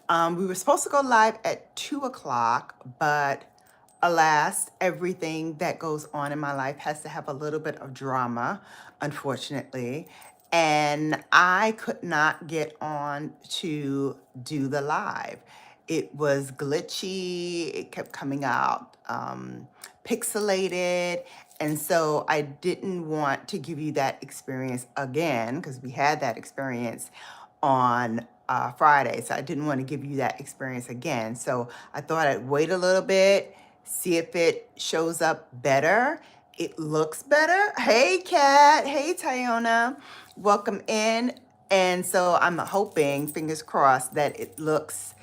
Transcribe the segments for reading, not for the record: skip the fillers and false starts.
We were supposed to go live at 2 o'clock, but alas, everything that goes on in my life has to have a little bit of drama, unfortunately. And I could not get on to do the live. It was glitchy, it kept coming out pixelated. And so I didn't want to give you that experience again because we had that experience on Friday. So I didn't want to give you that experience again. So I thought I'd wait a little bit, see if it shows up better. It looks better. Hey, Kat. Hey, Tyona. Welcome in. And so I'm hoping, fingers crossed, that it looks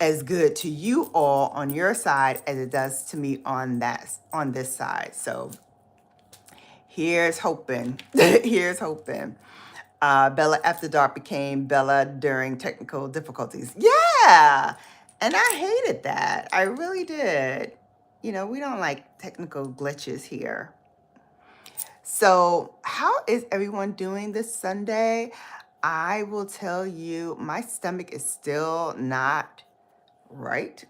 as good to you all on your side as it does to me on this side. So here's hoping. Here's hoping. Bella After Dark became Bella during technical difficulties. Yeah. And I hated that. I really did. You know, we don't like technical glitches here. So how is everyone doing this Sunday? I will tell you, my stomach is still not right.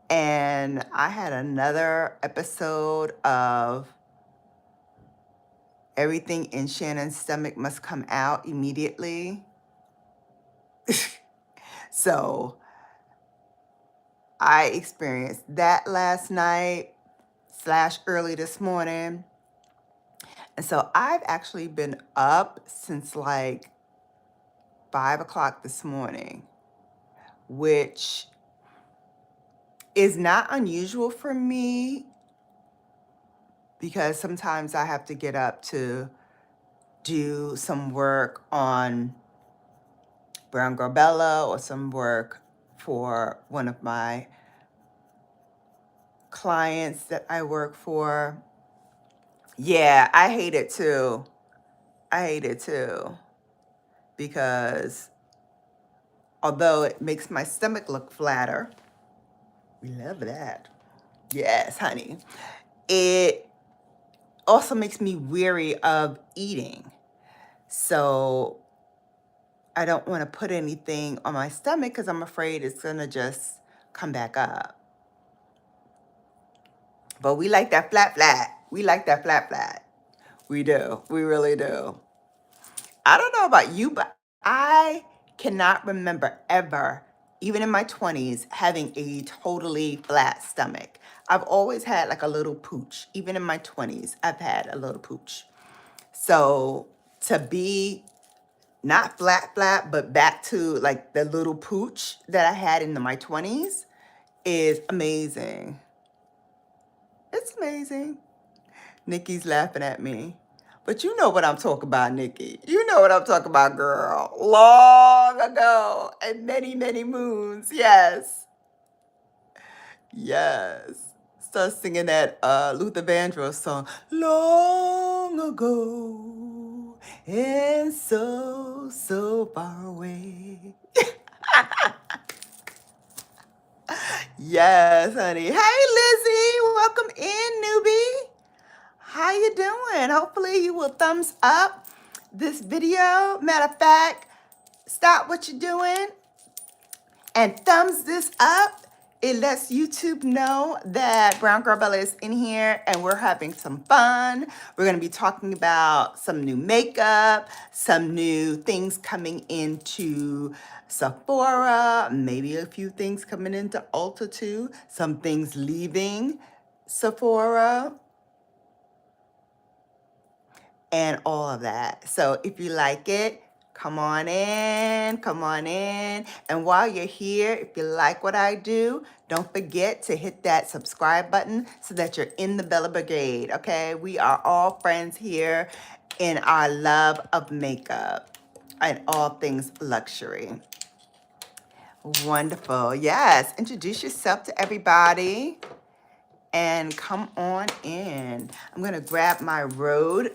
And I had another episode of everything in Shannon's stomach must come out immediately. So I experienced that last night / early this morning. And so I've actually been up since like 5 o'clock this morning, which is not unusual for me because sometimes I have to get up to do some work on Brown Girl Bella or some work for one of my clients that I work for. Yeah, I hate it too. I hate it too because although it makes my stomach look flatter, we love that. Yes, honey. It also makes me weary of eating. So I don't want to put anything on my stomach because I'm afraid it's going to just come back up. But we like that flat, flat. We like that flat, flat. We do. We really do. I don't know about you, but I cannot remember ever, even in my 20s, having a totally flat stomach. I've always had like a little pooch. Even in my 20s, I've had a little pooch. So to be not flat, flat, but back to like the little pooch that I had in my 20s is amazing. It's amazing. Nikki's laughing at me. But you know what I'm talking about, Nikki. You know what I'm talking about, girl. Long ago and many, many moons. Yes. Yes. Start singing that Luther Vandross song. Long ago and so, so far away. Yes, honey. Hey, Lizzie. Welcome in, newbie. How you doing? Hopefully you will thumbs up this video. Matter of fact, stop what you're doing and thumbs this up. It lets YouTube know that Brown Girl Bella is in here and we're having some fun. We're going to be talking about some new makeup, some new things coming into Sephora, maybe a few things coming into Ulta too, some things leaving Sephora, and all of that. So if you like it, come on in, come on in. And while you're here, if you like what I do, don't forget to hit that subscribe button so that you're in the Bella Brigade, okay? We are all friends here in our love of makeup and all things luxury. Wonderful. Yes, introduce yourself to everybody and come on in. I'm gonna grab my Rhode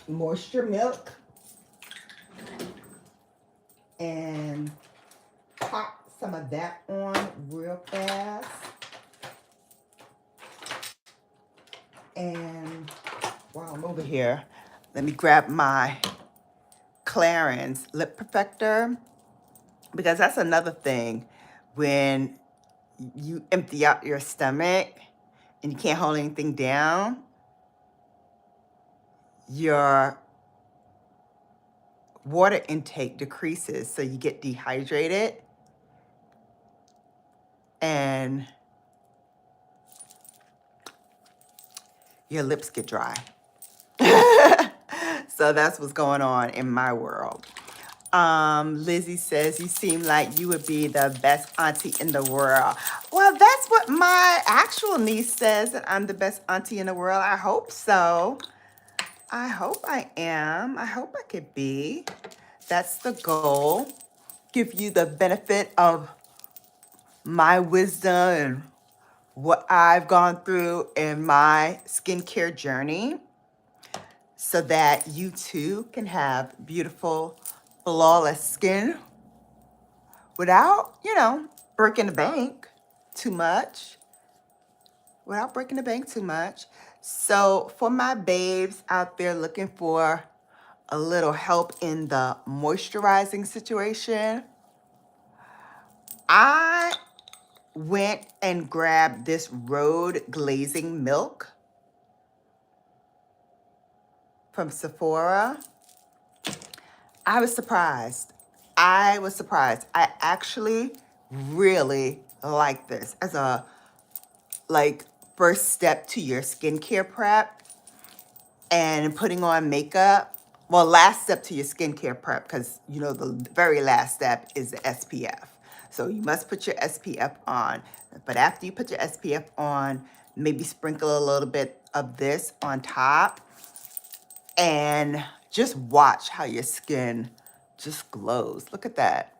Moisture Milk and pop some of that on real fast. And while I'm over here, let me grab my Clarins Lip Perfector because that's another thing. When you empty out your stomach and you can't hold anything down, your water intake decreases, so you get dehydrated and your lips get dry. So that's what's going on in my world. Lizzie says, you seem like you would be the best auntie in the world. Well, that's what my actual niece says, that I'm the best auntie in the world. I hope so. I hope I am. I hope I could be. That's the goal. Give you the benefit of my wisdom and what I've gone through in my skincare journey, so that you too can have beautiful, flawless skin without, breaking the bank too much. Without breaking the bank too much. So for my babes out there looking for a little help in the moisturizing situation, I went and grabbed this Road Glazing Milk from Sephora. I was surprised. I actually really like this as a first step to your skincare prep and putting on makeup. Well, last step to your skincare prep, because the very last step is the SPF. So you must put your SPF on. But after you put your SPF on, maybe sprinkle a little bit of this on top and just watch how your skin just glows. Look at that.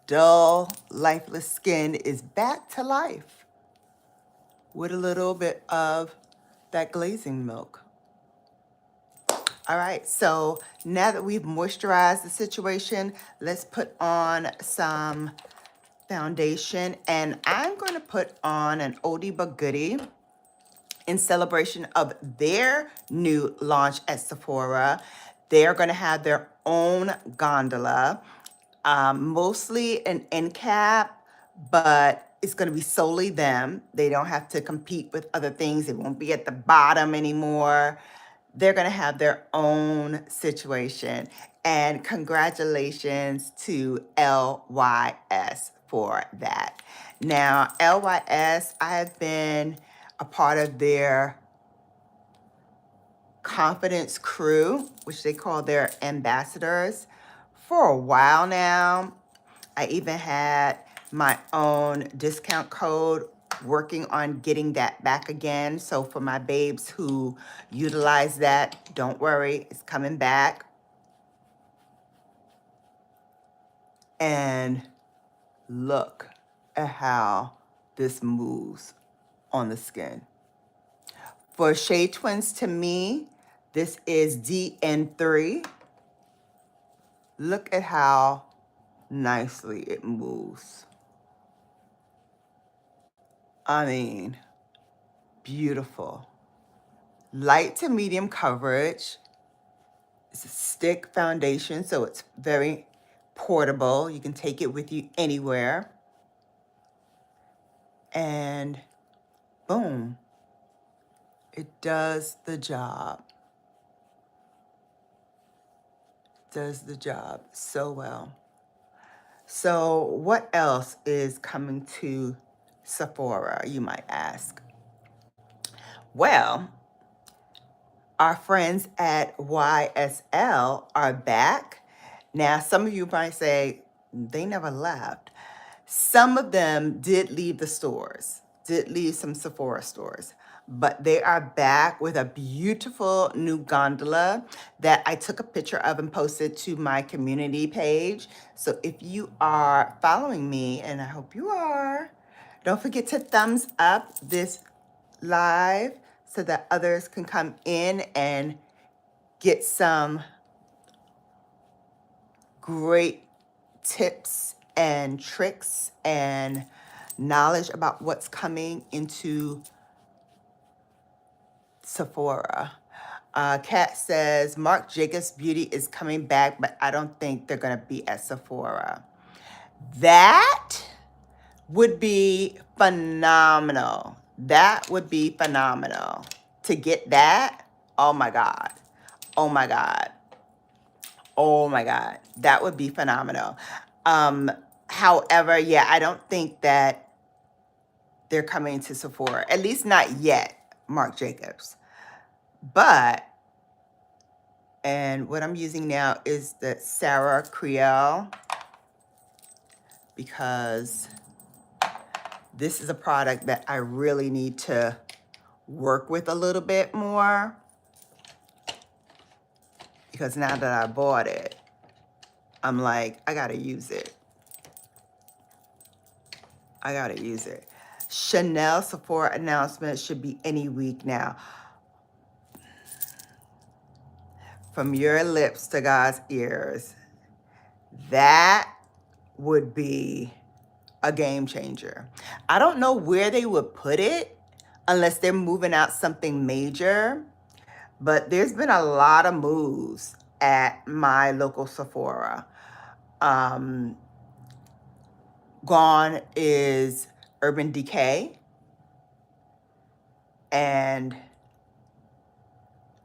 Dull, lifeless skin is back to life with a little bit of that glazing milk. All right, so now that we've moisturized the situation, let's put on some foundation. And I'm going to put on an oldie but goodie in celebration of their new launch at Sephora. They're going to have their own gondola, mostly an end cap, but it's going to be solely them. They don't have to compete with other things. It won't be at the bottom anymore. They're going to have their own situation. And congratulations to LYS for that. Now, LYS, I have been a part of their confidence crew, which they call their ambassadors, for a while now. I even had my own discount code, working on getting that back again. So for my babes who utilize that, don't worry, it's coming back. And look at how this moves on the skin. For Shade Twins, to me, this is DN3. Look at how nicely it moves. I mean, beautiful. Light to medium coverage. It's a stick foundation, so it's very portable. You can take it with you anywhere. And boom, it does the job. Does the job so well. So what else is coming to Sephora, you might ask? Well, our friends at YSL are back. Now, some of you might say, they never left. Some of them did leave the stores, did leave some Sephora stores, but they are back with a beautiful new gondola that I took a picture of and posted to my community page. So if you are following me, and I hope you are, don't forget to thumbs up this live so that others can come in and get some great tips and tricks and knowledge about what's coming into Sephora. Kat says, Marc Jacobs Beauty is coming back, but I don't think they're going to be at Sephora. That would be phenomenal. That would be phenomenal. To get that, oh my God. Oh my God. Oh my God. That would be phenomenal. However, yeah, I don't think that they're coming to Sephora. At least not yet, Marc Jacobs. But, and what I'm using now is the Sarah Creole, because this is a product that I really need to work with a little bit more, because now that I bought it, I'm like, I gotta use it. I gotta use it. Chanel Sephora announcement should be any week now. From your lips to God's ears. That would be a game changer. I don't know where they would put it unless they're moving out something major, but there's been a lot of moves at my local Sephora. Gone is Urban Decay, and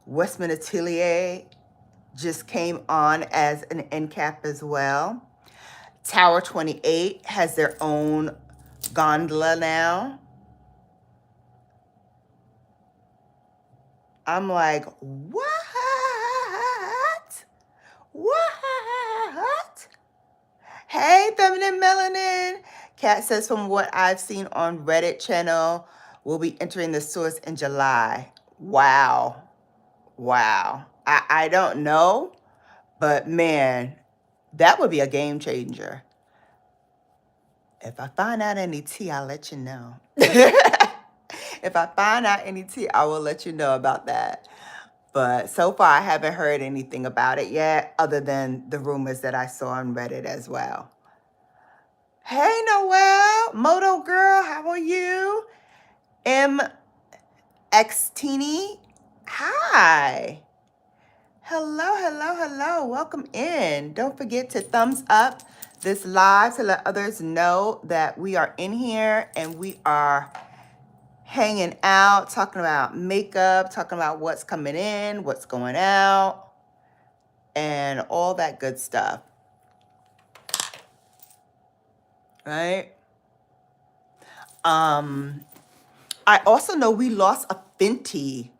Westman Atelier just came on as an end cap as well. Tower 28 has their own gondola now. I'm like, what? What? Hey, Feminine Melanin. Kat says, from what I've seen on Reddit channel, we'll be entering the stores in July. Wow. Wow. I don't know, but man, that would be a game changer. If I find out any tea, I'll let you know. If I find out any tea, I will let you know about that. But so far, I haven't heard anything about it yet, other than the rumors that I saw on Reddit as well. Hey, Noelle, Moto Girl, how are you? MXTini, hi. Hello, hello, hello. Welcome in. Don't forget to thumbs up this live to let others know that we are in here and we are hanging out, talking about makeup, talking about what's coming in, what's going out, and all that good stuff. Right? I also know we lost a Fenty.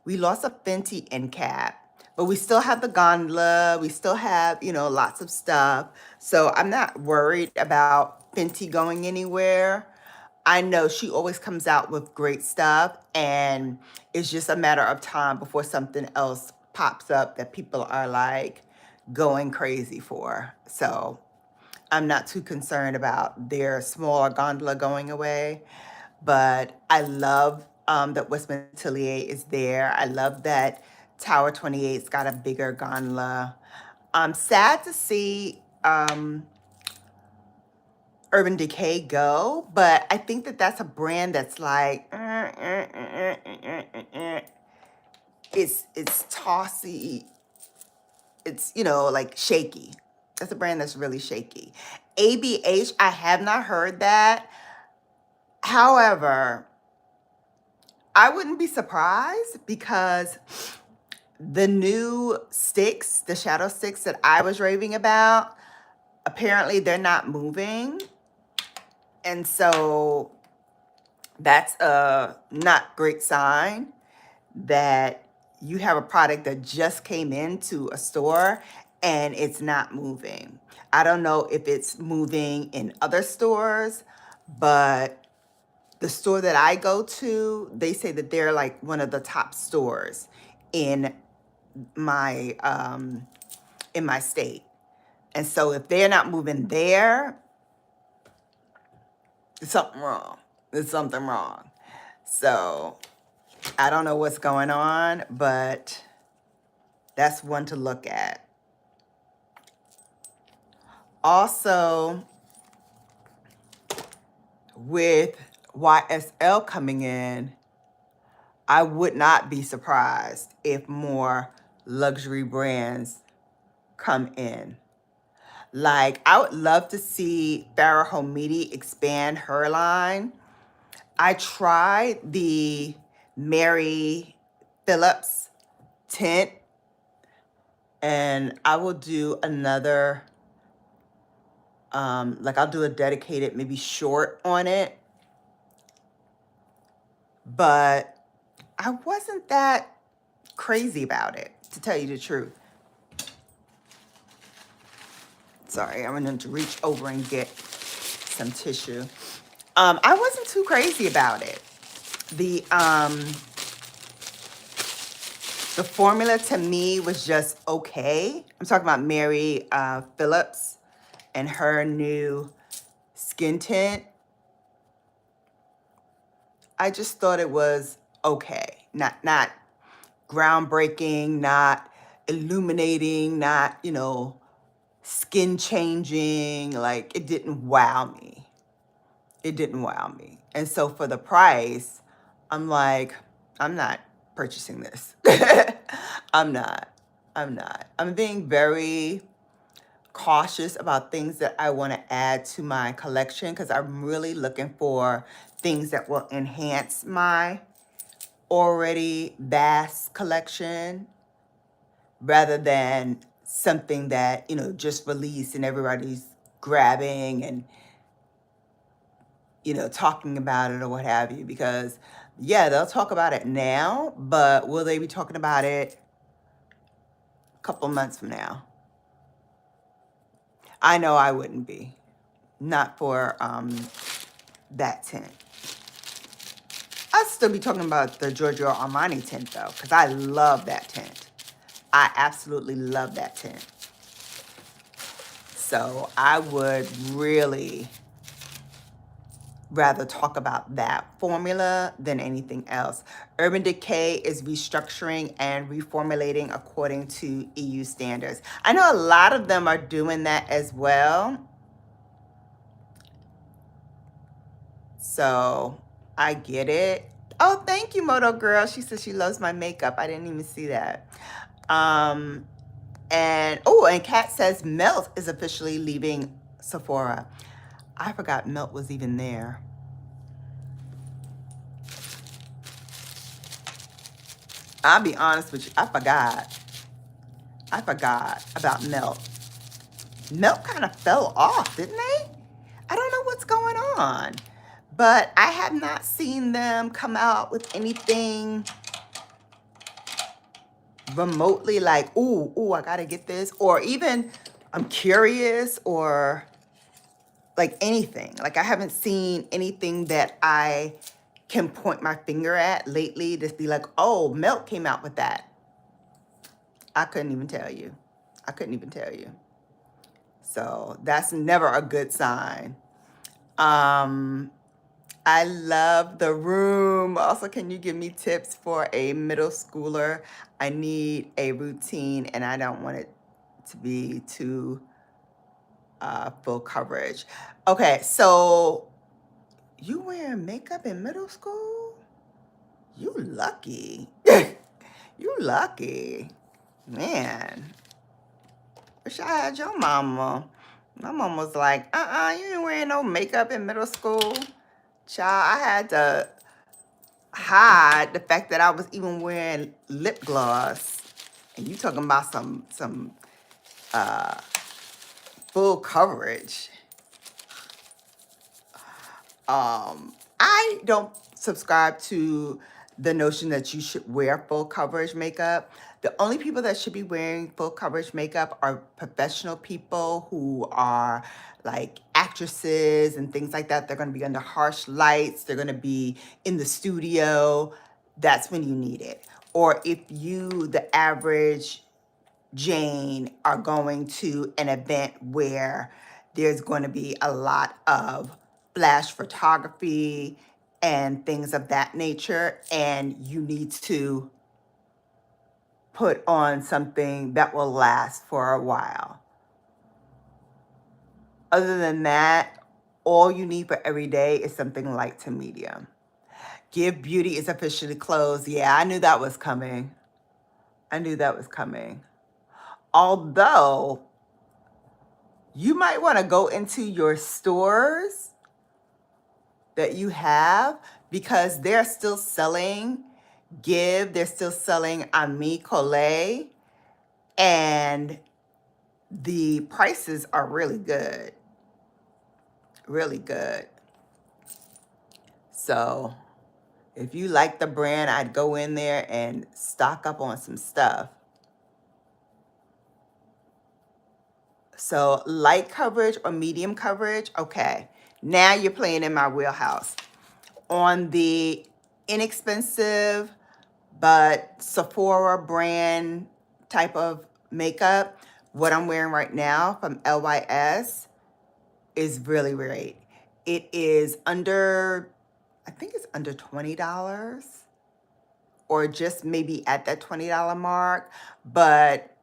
We lost a Fenty end cap. But we still have the gondola. We still have, lots of stuff. So I'm not worried about Fenty going anywhere. I know she always comes out with great stuff, and it's just a matter of time before something else pops up that people are like going crazy for. So I'm not too concerned about their smaller gondola going away. But I love that Westman Atelier is there. I love that Tower 28's got a bigger gondola. I'm sad to see Urban Decay go, but I think that that's a brand that's like, it's tossy. It's, like shaky. That's a brand that's really shaky. ABH, I have not heard that. However, I wouldn't be surprised, because the new sticks, the shadow sticks that I was raving about, apparently they're not moving. And so that's a not great sign that you have a product that just came into a store and it's not moving. I don't know if it's moving in other stores, but the store that I go to, they say that they're like one of the top stores in my state. And so if they're not moving there, there's something wrong. There's something wrong. So I don't know what's going on, but that's one to look at. Also, with YSL coming in, I would not be surprised if more luxury brands come in. Like, I would love to see Farrah Homidi expand her line. I tried the Mary Phillips tint, and I will do another, like I'll do a dedicated, maybe short on it. But I wasn't that crazy about it, to tell you the truth. Sorry, I'm going to reach over and get some tissue. I wasn't too crazy about it. The formula to me was just okay. I'm talking about Mary Phillips and her new skin tint. I just thought it was okay. Not groundbreaking, not illuminating, not, you know, skin changing. Like, it didn't wow me. It didn't wow me. And so for the price, I'm like, I'm not purchasing this. I'm not. I'm being very cautious about things that I want to add to my collection because I'm really looking for things that will enhance my already vast collection rather than something that, you know, just released and everybody's grabbing and, you know, talking about it or what have you. Because, yeah, they'll talk about it now, but will they be talking about it a couple months from now? I know I wouldn't be. Not for that tint. I'll still be talking about the Giorgio Armani tint, though, because I love that tint. I absolutely love that tint. So I would really rather talk about that formula than anything else. Urban Decay is restructuring and reformulating according to EU standards. I know a lot of them are doing that as well. So I get it. Oh, thank you, Moto Girl. She says she loves my makeup. I didn't even see that. And Kat says Melt is officially leaving Sephora. I forgot Melt was even there. I'll be honest with you. I forgot about Melt. Melt kind of fell off, didn't they? I don't know what's going on. But I have not seen them come out with anything remotely like, ooh, I gotta get this. Or even I'm curious or like anything. Like, I haven't seen anything that I can point my finger at lately to be like, oh, Melt came out with that. I couldn't even tell you. So that's never a good sign. I love the room. Also, can you give me tips for a middle schooler? I need a routine and I don't want it to be too full coverage. Okay, so you wearing makeup in middle school? You lucky. You lucky. Man, wish I had your mama. My mom was like, you ain't wearing no makeup in middle school. Child, I had to hide the fact that I was even wearing lip gloss. And you talking about some full coverage. I don't subscribe to the notion that you should wear full coverage makeup. The only people that should be wearing full coverage makeup are professional people who are like actresses and things like that. They're going to be under harsh lights. They're going to be in the studio. That's when you need it. Or if you, the average Jane, are going to an event where there's going to be a lot of flash photography and things of that nature, and you need to put on something that will last for a while. Other than that, all you need for every day is something light to medium. Give Beauty is officially closed. Yeah, I knew that was coming. I knew that was coming. Although you might want to go into your stores that you have because they're still selling Give, they're still selling Ami Collet, and the prices are really good. Really good. So if you like the brand, I'd go in there and stock up on some stuff. So light coverage or medium coverage, okay. Now you're playing in my wheelhouse. On the inexpensive but Sephora brand type of makeup, what I'm wearing right now from LYS is really great. It is under, I think it's under $20 or just maybe at that $20 mark. But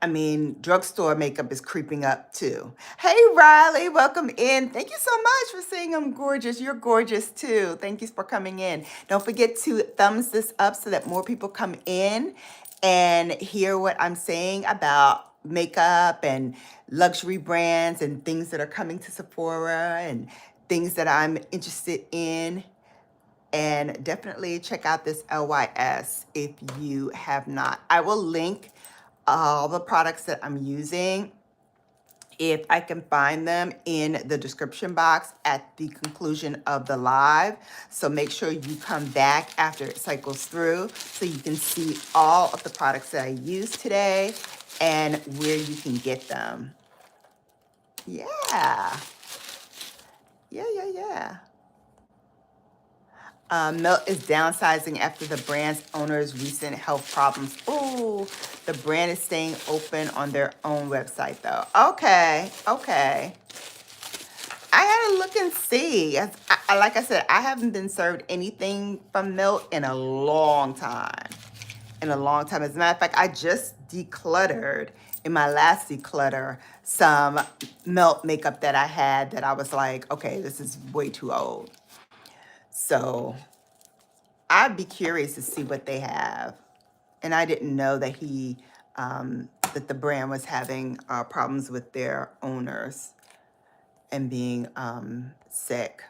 I mean, drugstore makeup is creeping up too. Hey, Riley, welcome in. Thank you so much for saying I'm gorgeous. You're gorgeous too. Thank you for coming in. Don't forget to thumbs this up so that more people come in and hear what I'm saying about makeup and luxury brands and things that are coming to Sephora and things that I'm interested in. And definitely check out this LYS if you have not. I will link all the products that I'm using if I can find them in the description box at the conclusion of the live. So make sure you come back after it cycles through so you can see all of the products that I used today and where you can get them. Yeah. Yeah. Melt is downsizing after the brand's owner's recent health problems. Oh, the brand is staying open on their own website, though. Okay. I gotta look and see. Like I said, I haven't been served anything from Melt in a long time. As a matter of fact, I just decluttered in my last declutter some Melt makeup that I had that I was like, okay, this is way too old. So I'd be curious to see what they have. And I didn't know that that the brand was having problems with their owners and being sick.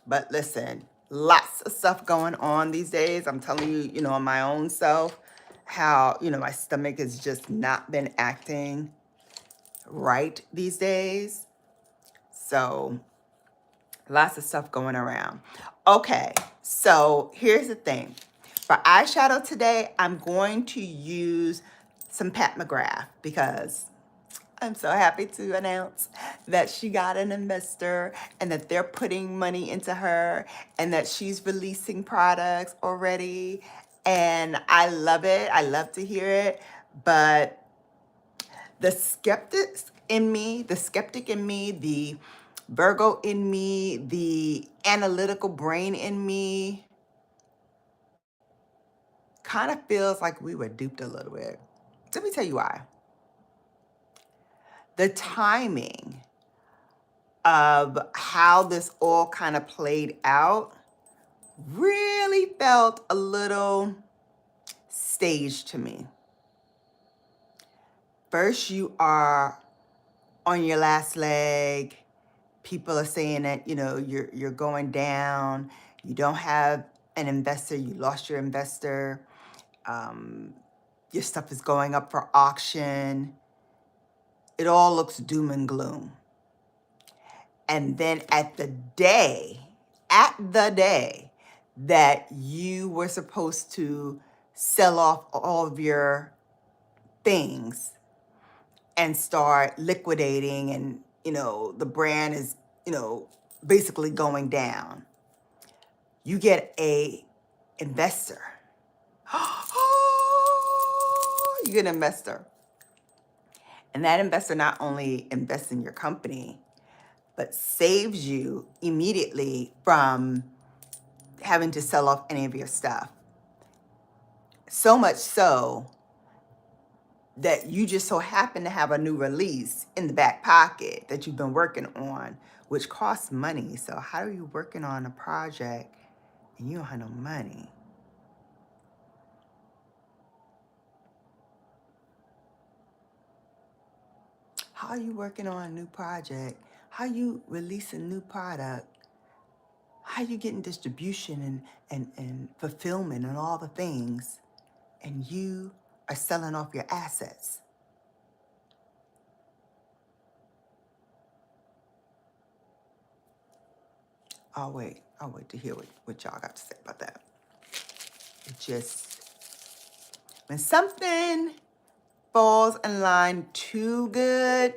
But listen, lots of stuff going on these days. I'm telling you, on my own self, how, my stomach has just not been acting right these days. So lots of stuff going around. Okay, so here's the thing. For eyeshadow today, I'm going to use some Pat McGrath because I'm so happy to announce that she got an investor and that they're putting money into her and that she's releasing products already. And I love it. I love to hear it. But the skeptic in me, the Virgo in me, the analytical brain in me kind of feels like we were duped a little bit. Let me tell you why. The timing of how this all kind of played out really felt a little staged to me. First, you are on your last leg. People are saying that, you're going down. You don't have an investor. You lost your investor. Your stuff is going up for auction. It all looks doom and gloom. And then at the day that you were supposed to sell off all of your things and start liquidating and, the brand is, basically going down, you get a investor. You get an investor. And that investor not only invests in your company, but saves you immediately from having to sell off any of your stuff. So much so that you just so happen to have a new release in the back pocket that you've been working on, which costs money. So how are you working on a project and you don't have no money. How are you working on a new project? How you release a new product? How you getting distribution and fulfillment and all the things, and you are selling off your assets? I'll wait to hear what y'all got to say about that. It just, when something falls in line too good,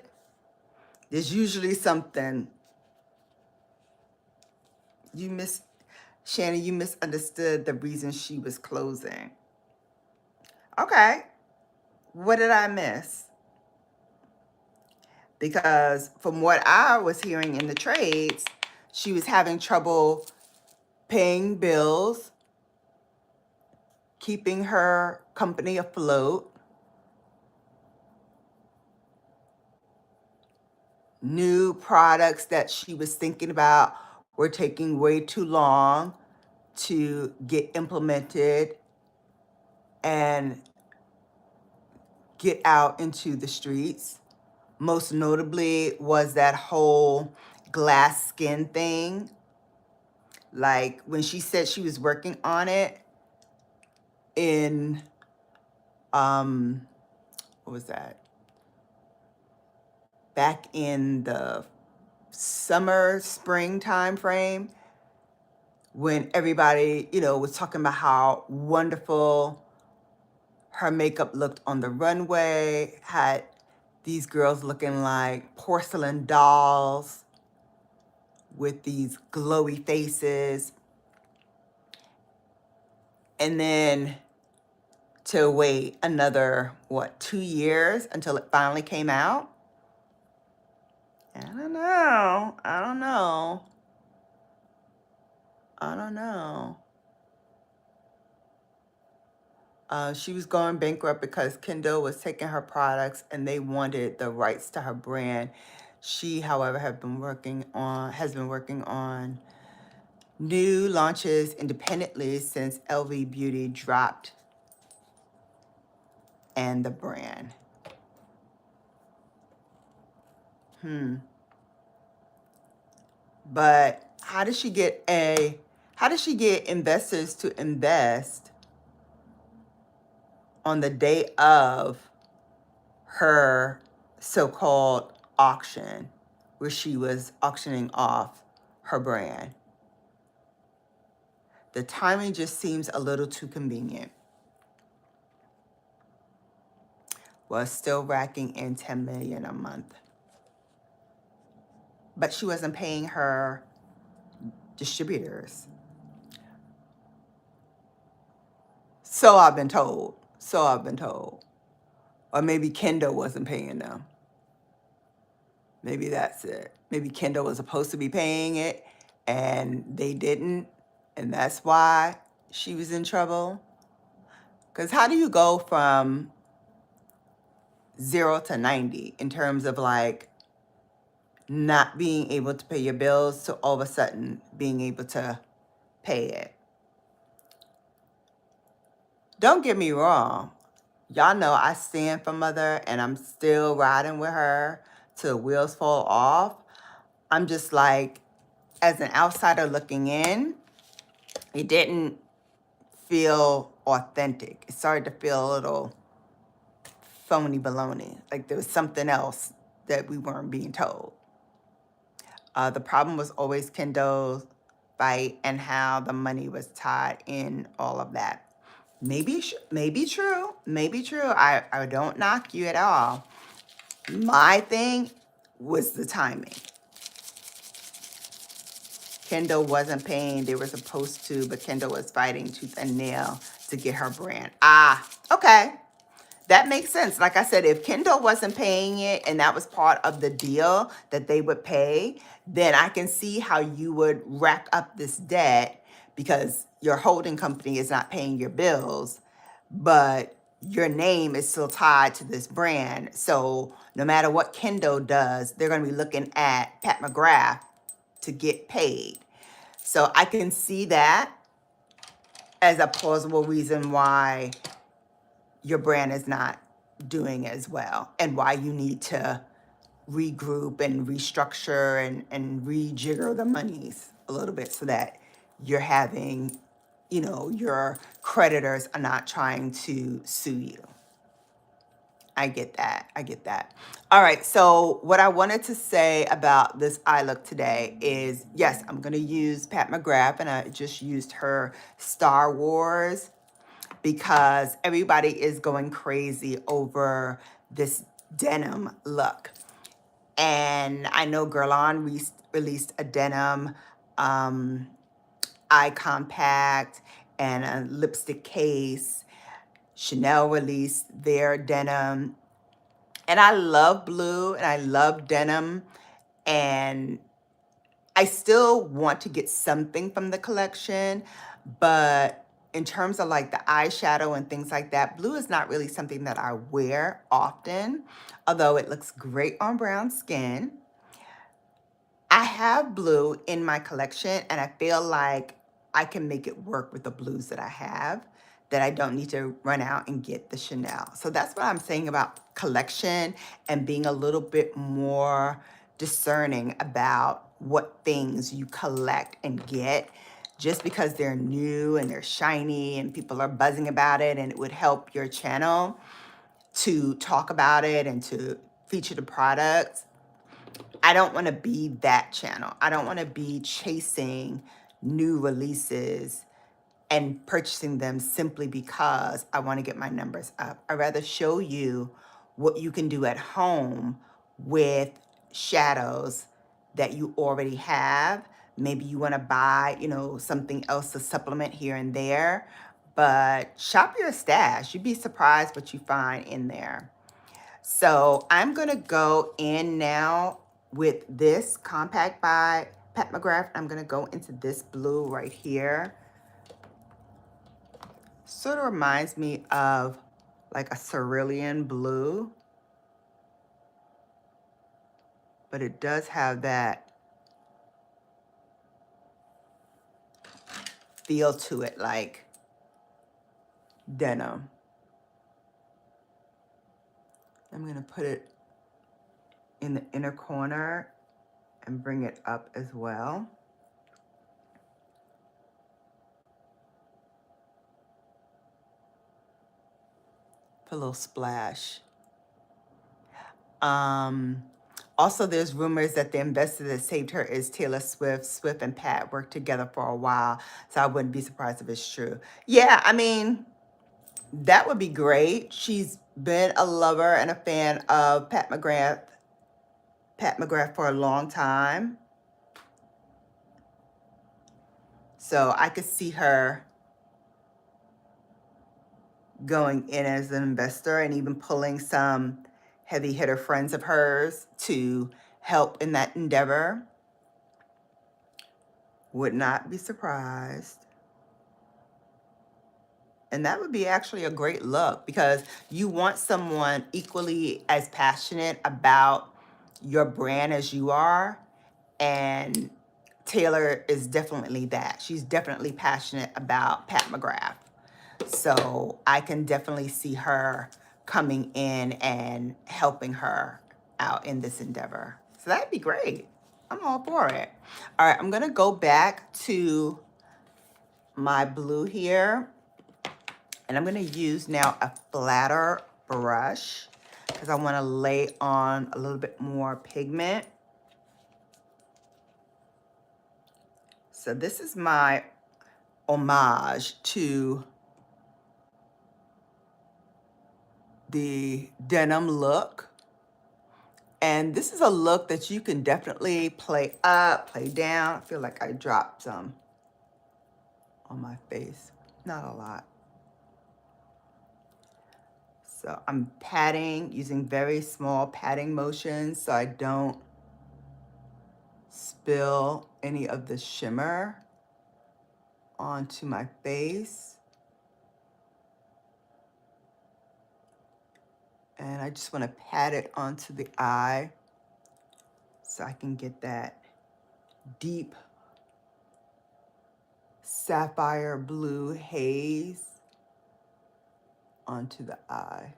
there's usually something you miss. Shannon, you misunderstood the reason she was closing. Okay, what did I miss? Because from what I was hearing in the trades, she was having trouble paying bills, keeping her company afloat. New products that she was thinking about were taking way too long to get implemented and get out into the streets. Most notably was that whole glass skin thing. Like when she said she was working on it in, what was that? Back in the summer, spring time frame, when everybody, was talking about how wonderful her makeup looked on the runway, had these girls looking like porcelain dolls with these glowy faces. And then to wait another, 2 years until it finally came out? I don't know. I don't know. I don't know. She was going bankrupt because Kendall was taking her products and they wanted the rights to her brand. She, however, has been working on new launches independently since LV Beauty dropped and the brand. But how does she get investors to invest on the day of her so-called auction, where she was auctioning off her brand? The timing just seems a little too convenient. Well, still racking in 10 million a month. But she wasn't paying her distributors. So I've been told. Or maybe Kendall wasn't paying them. Maybe that's it. Maybe Kendall was supposed to be paying it and they didn't. And that's why she was in trouble. Because how do you go from 0 to 90 in terms of like not being able to pay your bills to all of a sudden being able to pay it? Don't get me wrong. Y'all know I stand for Mother and I'm still riding with her till the wheels fall off. I'm just like, as an outsider looking in, it didn't feel authentic. It started to feel a little phony baloney. Like there was something else that we weren't being told. The problem was always Kendall's fight and how the money was tied in all of that. Maybe true. I don't knock you at all. My thing was the timing. Kendall wasn't paying. They were supposed to, but Kendall was fighting tooth and nail to get her brand. Okay. That makes sense. Like I said, if Kendall wasn't paying it and that was part of the deal that they would pay, then I can see how you would rack up this debt because your holding company is not paying your bills, but your name is still tied to this brand. So no matter what Kendall does, they're going to be looking at Pat McGrath to get paid. So I can see that. as a plausible reason why your brand is not doing as well and why you need to regroup and restructure and rejigger the monies a little bit so that you're having, you know, your creditors are not trying to sue you. I get that. I get that. All right. So what I wanted to say about this eye look today is, yes, I'm going to use Pat McGrath, and I just used her Star Wars because everybody is going crazy over this denim look. And I know Guerlain released a denim eye compact and a lipstick case. Chanel released their denim. And I love blue and I love denim. And I still want to get something from the collection. But in terms of like the eyeshadow and things like that, blue is not really something that I wear often, although it looks great on brown skin. I have blue in my collection and I feel like I can make it work with the blues that I have, that I don't need to run out and get the Chanel. So that's what I'm saying about collection and being a little bit more discerning about what things you collect and get. Just because they're new and they're shiny and people are buzzing about it and it would help your channel to talk about it and to feature the products, I don't want to be that channel. I don't want to be chasing new releases and purchasing them simply because I want to get my numbers up. I'd rather show you what you can do at home with shadows that you already have. Maybe you want to buy, you know, something else to supplement here and there, but shop your stash. You'd be surprised what you find in there. So I'm going to go in now with this compact by Pat McGrath. I'm going to go into this blue right here. Sort of reminds me of like a cerulean blue, but it does have that feel to it like denim. I'm going to put it in the inner corner and bring it up as well. Put a little splash. Also, there's rumors that the investor that saved her is Taylor Swift. Swift and Pat worked together for a while, so I wouldn't be surprised if it's true. Yeah, I mean, that would be great. She's been a lover and a fan of Pat McGrath for a long time. So I could see her going in as an investor and even pulling some heavy hitter friends of hers to help in that endeavor. Would not be surprised. And that would be actually a great look because you want someone equally as passionate about your brand as you are. And Taylor is definitely that. She's definitely passionate about Pat McGrath. So I can definitely see her coming in and helping her out in this endeavor. So that'd be great. I'm all for it. All right, I'm gonna go back to my blue here. And I'm gonna use now a flatter brush because I wanna lay on a little bit more pigment. So this is my homage to the denim look. And this is a look that you can definitely play up, play down. I feel like I dropped some on my face, not a lot. So I'm patting, using very small patting motions so I don't spill any of the shimmer onto my face. And I just want to pat it onto the eye so I can get that deep sapphire blue haze onto the eye.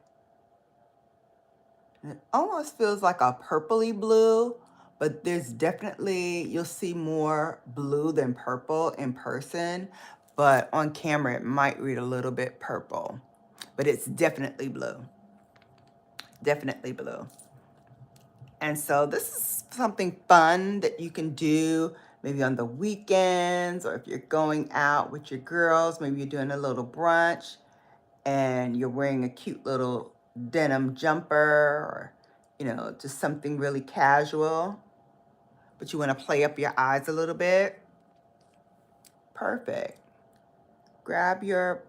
And it almost feels like a purpley blue, but there's definitely, you'll see more blue than purple in person, but on camera it might read a little bit purple, but it's definitely blue. Definitely blue. And so this is something fun that you can do maybe on the weekends, or if you're going out with your girls, maybe you're doing a little brunch and you're wearing a cute little denim jumper, or, you know, just something really casual, but you want to play up your eyes a little bit. Perfect. Grab your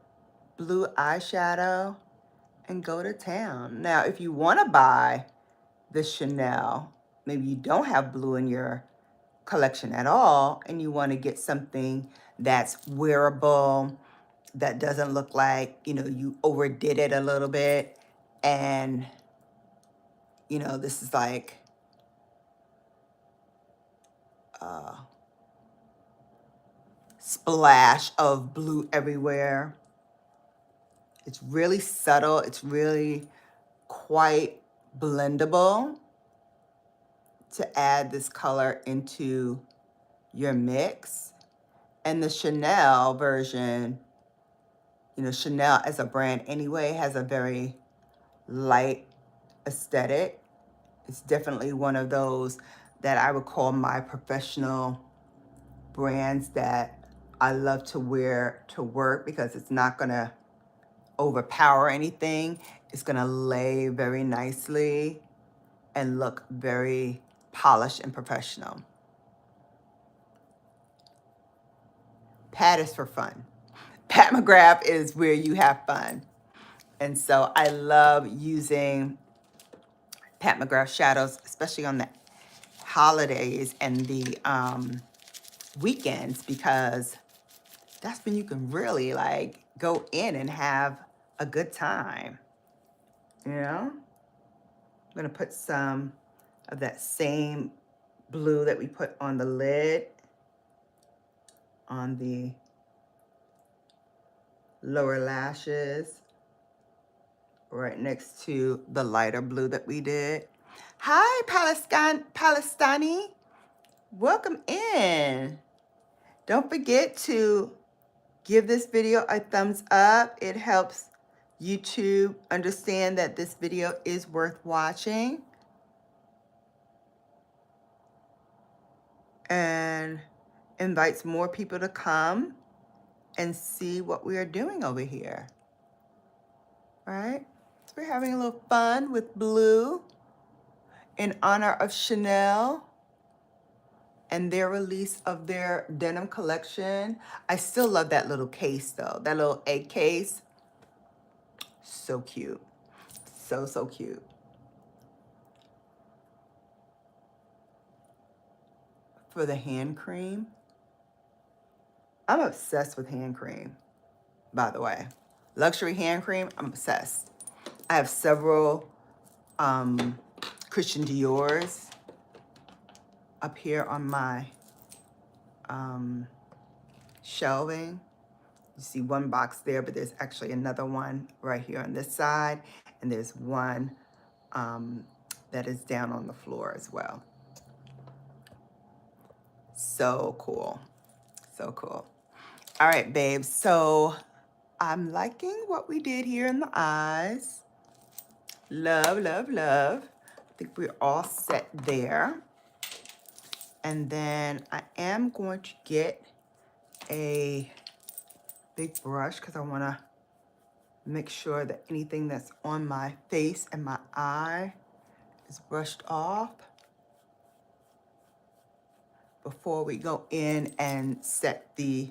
blue eyeshadow and go to town. Now, if you want to buy the Chanel, maybe you don't have blue in your collection at all, and you want to get something that's wearable, that doesn't look like, you know, you overdid it a little bit, and, you know, this is like a splash of blue everywhere. It's really subtle. It's really quite blendable to add this color into your mix. And the Chanel version, you know, Chanel as a brand anyway has a very light aesthetic. It's definitely one of those that I would call my professional brands that I love to wear to work, because it's not gonna overpower anything. It's gonna lay very nicely and look very polished and professional. Pat is for fun. Pat McGrath is where you have fun. And so I love using Pat McGrath shadows, especially on the holidays and the weekends, because that's when you can really like go in and have a good time. You know? I'm gonna put some of that same blue that we put on the lid on the lower lashes, right next to the lighter blue that we did. Hi, Palestini. Welcome in. Don't forget to give this video a thumbs up. It helps YouTube understand that this video is worth watching. And invites more people to come and see what we are doing over here. All right? So we're having a little fun with blue in honor of Chanel and their release of their denim collection. I still love that little case though. That little egg case. So cute. So, so cute. For the hand cream. I'm obsessed with hand cream, by the way. Luxury hand cream, I'm obsessed. I have several Christian Dior's up here on my shelving. You see one box there, but there's actually another one right here on this side, and there's one that is down on the floor as well. So cool. So cool. All right, babes. So I'm liking what we did here in the eyes. Love, love, love. I think we're all set there. And then I am going to get a big brush because I want to make sure that anything that's on my face and my eye is brushed off before we go in and set the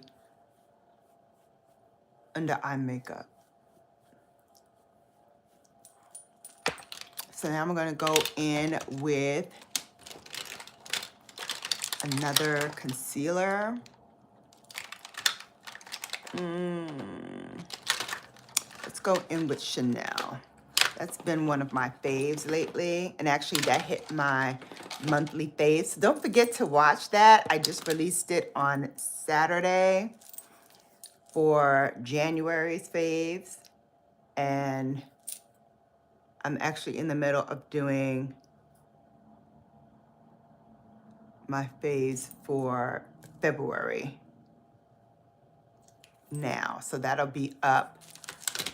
under eye makeup. So now I'm going to go in with another concealer. Let's go in with Chanel. That's been one of my faves lately. And actually that hit my monthly faves. So don't forget to watch that. I just released it on Saturday. for January's faves, and I'm actually in the middle of doing my faves for February now. So that'll be up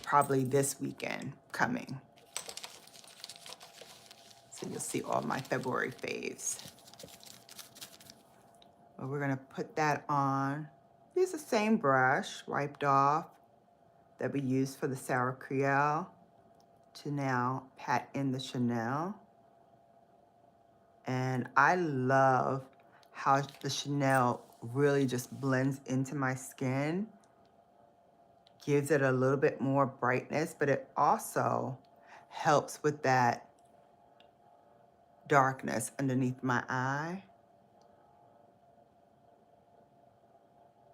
probably this weekend coming. So you'll see all my February faves. But we're gonna put that on. Use the same brush, wiped off, that we used for the Sarah Creole, to now pat in the Chanel. And I love how the Chanel really just blends into my skin, gives it a little bit more brightness, but it also helps with that darkness underneath my eye.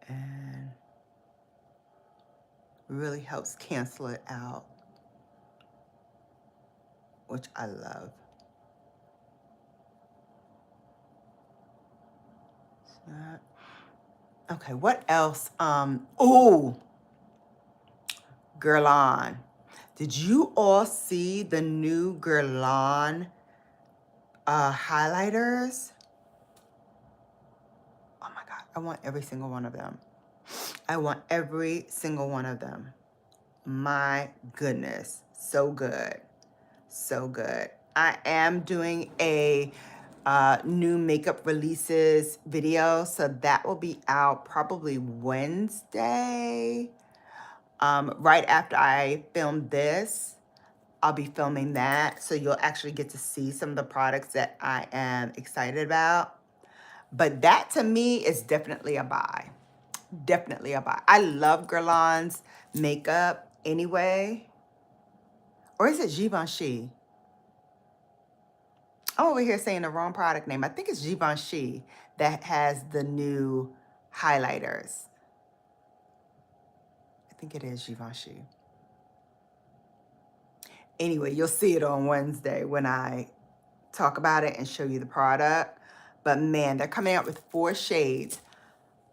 And really helps cancel it out, which I love. Okay, what else? Oh, Guerlain. Did you all see the new Guerlain highlighters? Oh my God, I want every single one of them. I want every single one of them. My goodness, so good, so good. I am doing a new makeup releases video, so that will be out probably Wednesday. Right after I film this, I'll be filming that, so you'll actually get to see some of the products that I am excited about. But that to me is definitely a buy. Definitely a buy. I love Guerlain's makeup anyway. Or is it Givenchy? I'm over here saying the wrong product name. I think it's Givenchy that has the new highlighters. I think it is Givenchy. Anyway, you'll see it on Wednesday when I talk about it and show you the product. But man, they're coming out with 4 shades.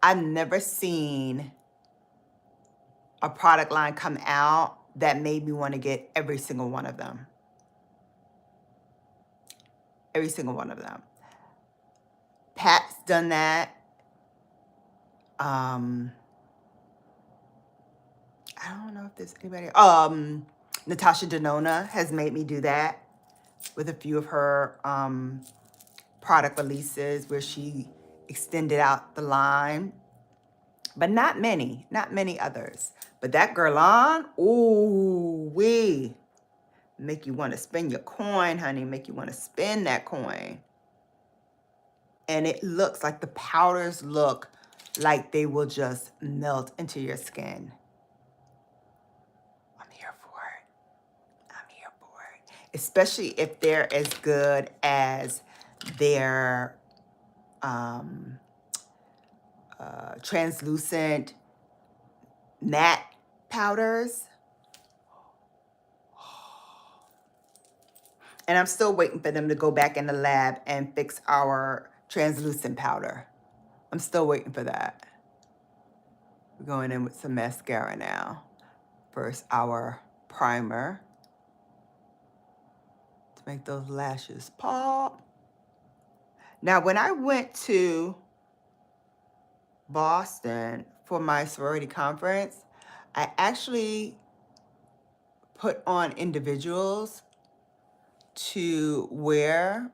I've never seen a product line come out that made me want to get every single one of them. Every single one of them. Pat's done that. I don't know if there's anybody. Natasha Denona has made me do that with a few of her product releases where she extended out the line. But not many others. But that Guerlain, ooh wee, make you want to spend your coin, honey. Make you want to spend that coin. And it looks like the powders look like they will just melt into your skin. I'm here for it. I'm here for it. Especially if they're as good as their translucent matte powders. And I'm still waiting for them to go back in the lab and fix our translucent powder. I'm still waiting for that. We're going in with some mascara now. First, our primer to make those lashes pop. Now, when I went to Boston for my sorority conference, I actually put on individuals to wear.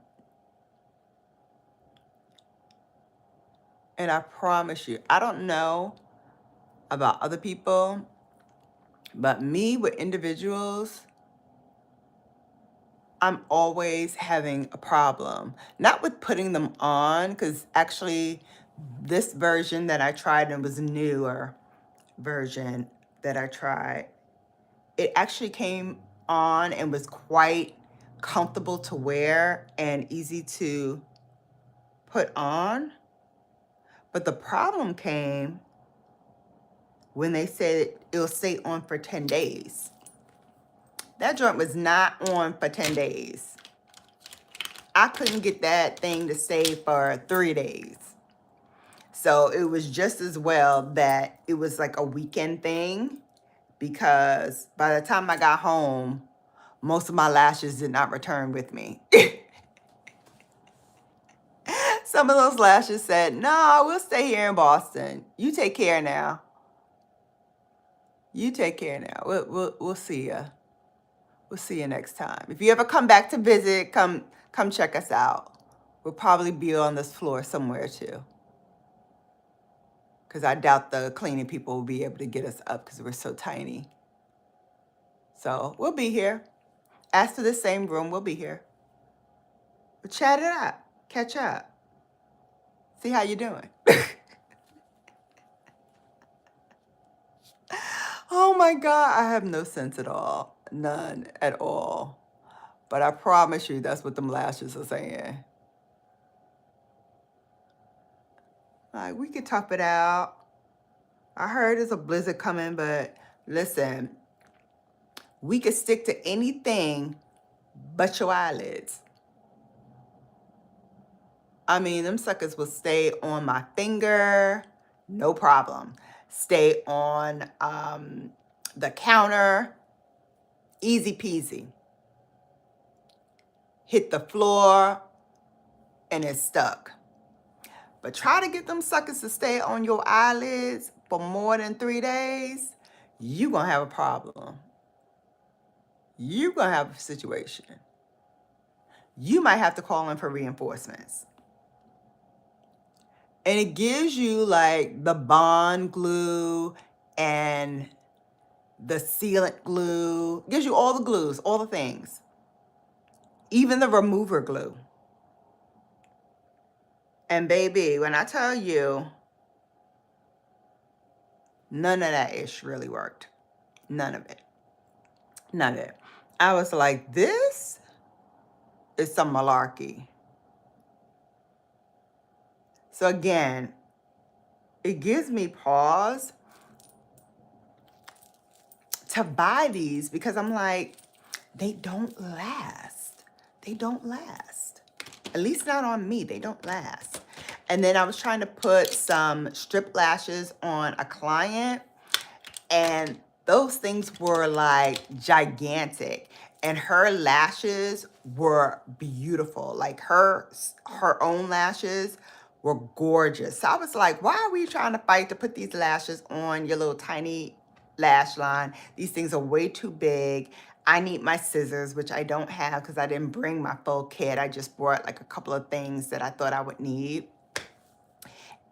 And I promise you, I don't know about other people, but me with individuals, I'm always having a problem. Not with putting them on, because actually this version that I tried, and was a newer version that I tried, it actually came on and was quite comfortable to wear and easy to put on. But the problem came when they said it'll stay on for 10 days. That joint was not on for 10 days. I couldn't get that thing to stay for 3 days. So it was just as well that it was like a weekend thing, because by the time I got home, most of my lashes did not return with me. Some of those lashes said, "No, we'll stay here in Boston. You take care now. You take care now. We'll see ya. We'll see you next time. If you ever come back to visit, come check us out. We'll probably be on this floor somewhere too, because I doubt the cleaning people will be able to get us up because we're so tiny. So we'll be here. As to the same room, we'll be here. We'll chat it up, catch up, see how you're doing." Oh my God, I have no sense at all. None at all. But I promise you, that's what them lashes are saying. Like, we could tough it out. I heard there's a blizzard coming, but listen, we could stick to anything but your eyelids. I mean, them suckers will stay on my finger, no problem. Stay on the counter, easy peasy. Hit the floor and it's stuck. But try to get them suckers to stay on your eyelids for more than 3 days, you're going to have a problem. You're going to have a situation. You might have to call in for reinforcements. And it gives you like the bond glue and the sealant glue. It gives you all the glues, all the things. Even the remover glue. And baby, when I tell you, none of that ish really worked. None of it. None of it. I was like, this is some malarkey. So again, it gives me pause to buy these because I'm like, they don't last. They don't last. At least not on me. They don't last. And then I was trying to put some strip lashes on a client, and those things were like gigantic. And her lashes were beautiful. Like her own lashes were gorgeous. So I was like, why are we trying to fight to put these lashes on your little tiny lash line? These things are way too big. I need my scissors, which I don't have because I didn't bring my full kit. I just brought like a couple of things that I thought I would need.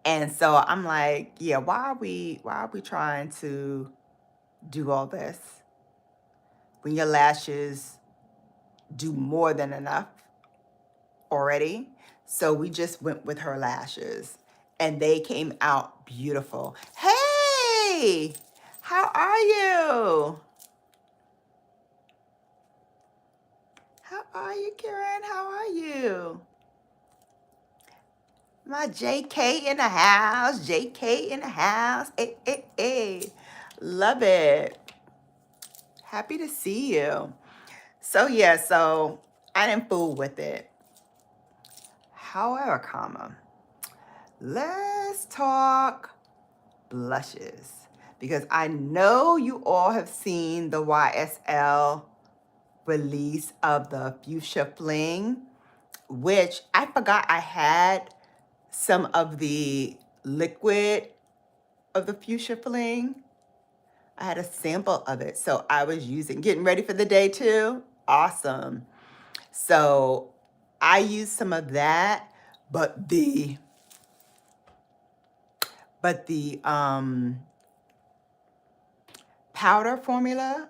And so I'm like, yeah, why are we trying to do all this when your lashes do more than enough already? So we just went with her lashes and they came out beautiful. Hey, how are you? How are you, Karen? How are you? My JK in the house. JK in the house. Hey, hey, hey. Love it. Happy to see you. So yeah, so I didn't fool with it. However, let's talk blushes, because I know you all have seen the YSL release of the Fuchsia Fling, which I forgot I had some of the liquid of the Fuchsia Fling. I had a sample of it, so I was getting ready for the day too. Awesome. So I used some of that, but the powder formula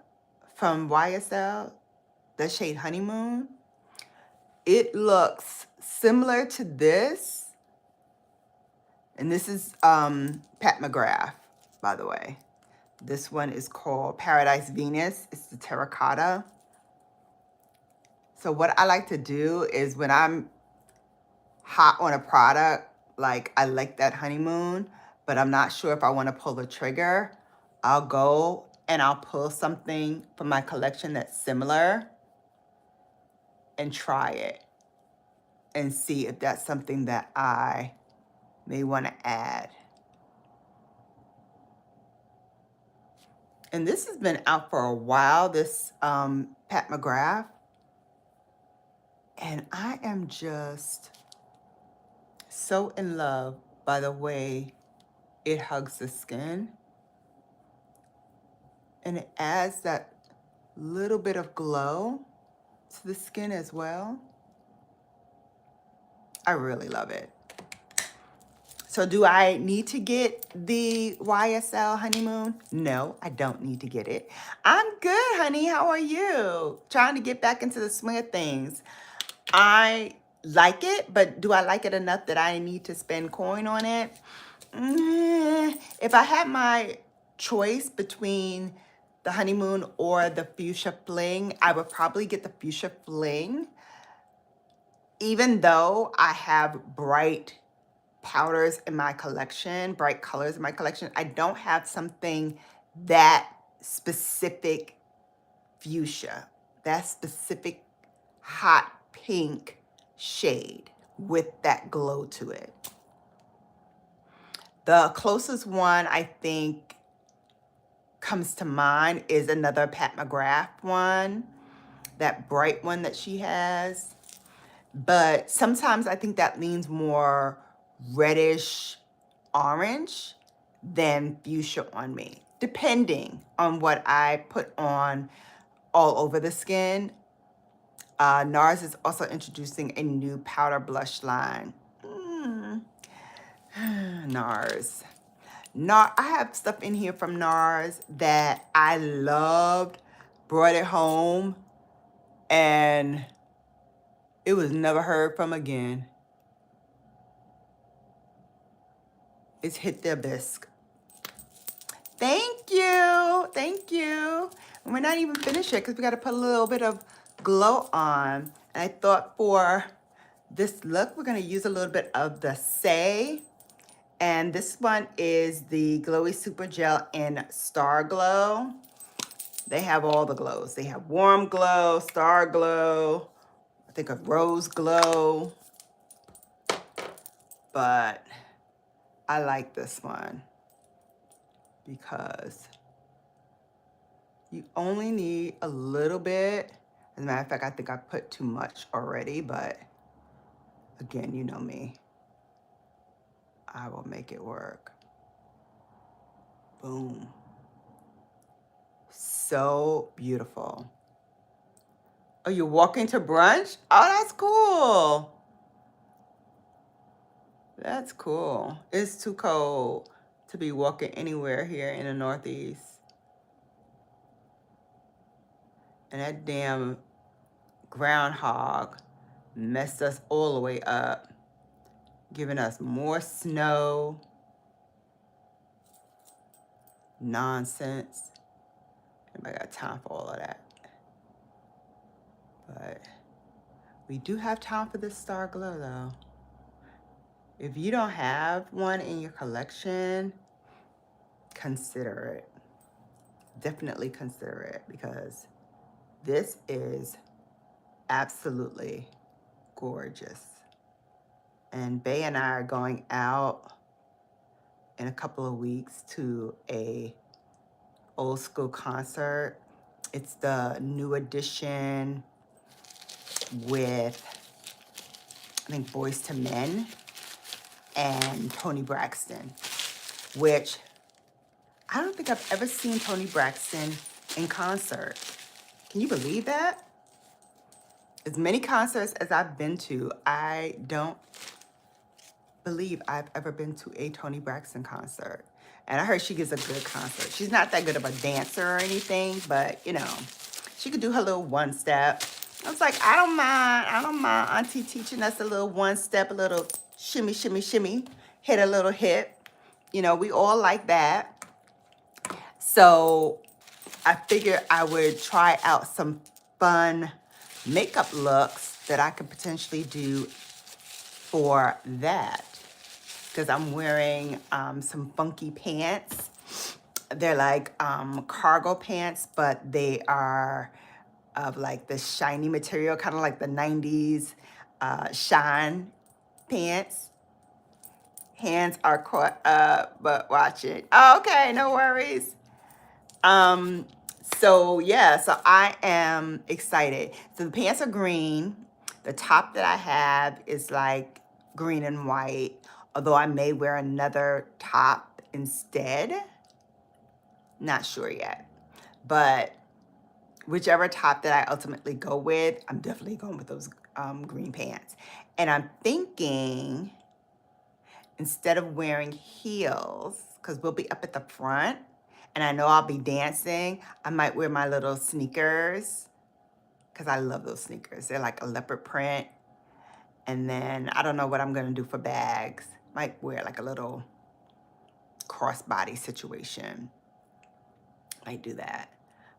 from YSL, the shade Honeymoon, it looks similar to this. And this is Pat McGrath, by the way. This one is called Paradise Venus. It's the terracotta. So what I like to do is when I'm hot on a product, like I like that Honeymoon, but I'm not sure if I want to pull the trigger, I'll go and I'll pull something from my collection that's similar and try it and see if that's something that I may want to add. And this has been out for a while, this Pat McGrath. And I am just so in love by the way it hugs the skin. And it adds that little bit of glow to the skin as well. I really love it. So do I need to get the YSL Honeymoon? No, I don't need to get it. I'm good, honey. How are you? Trying to get back into the swing of things. I like it, but do I like it enough that I need to spend coin on it? If I had my choice between the Honeymoon or the Fuchsia Fling, I would probably get the Fuchsia Fling. Even though I have bright powders in my collection, bright colors in my collection, I don't have something that specific fuchsia, that specific hot pink shade with that glow to it. The closest one I think comes to mind is another Pat McGrath one, that bright one that she has. But sometimes I think that leans more reddish orange than fuchsia on me, depending on what I put on all over the skin. NARS is also introducing a new powder blush line. NARS. I have stuff in here from NARS that I loved, brought it home, and it was never heard from again. It's hit the abyss. Thank you. Thank you. And we're not even finished yet because we got to put a little bit of glow on. And I thought for this look, we're going to use a little bit of the SunYaY. And this one is the Glowy Super Gel in Star Glow. They have all the glows. They have Warm Glow, Star Glow, I think a Rose Glow. But I like this one because you only need a little bit. As a matter of fact, I think I put too much already, but again, you know me. I will make it work. Boom. So beautiful. Oh, you're walking to brunch? Oh, that's cool. That's cool. It's too cold to be walking anywhere here in the Northeast. And that damn groundhog messed us all the way up, giving us more snow. Nonsense. Anybody got time for all of that? But we do have time for this Star Glow though. If you don't have one in your collection, consider it. Definitely consider it because this is absolutely gorgeous. And Bay and I are going out in a couple of weeks to a old school concert. It's the new edition with, I think, Boys to Men and Toni Braxton, which I don't think I've ever seen Toni Braxton in concert. Can you believe that? As many concerts as I've been to, I don't believe I've ever been to a Toni Braxton concert. And I heard she gives a good concert. She's not that good of a dancer or anything, but you know, she could do her little one step. I was like, I don't mind Auntie teaching us a little one step, a little shimmy, shimmy, shimmy, hit a little hip. You know, we all like that. So I figured I would try out some fun makeup looks that I could potentially do for that. Because I'm wearing some funky pants. They're like cargo pants, but they are of like the shiny material, kind of like the 90s shine pants. Hands are caught up, but watch it. Okay, no worries. Um, so yeah, so I am excited. So the pants are green. The top that I have is like green and white, although I may wear another top instead. Not sure yet. But whichever top that I ultimately go with, I'm definitely going with those green pants. And I'm thinking, instead of wearing heels, because we'll be up at the front, and I know I'll be dancing, I might wear my little sneakers, because I love those sneakers. They're like a leopard print. And then I don't know what I'm going to do for bags. Might wear like a little crossbody situation. Might do that.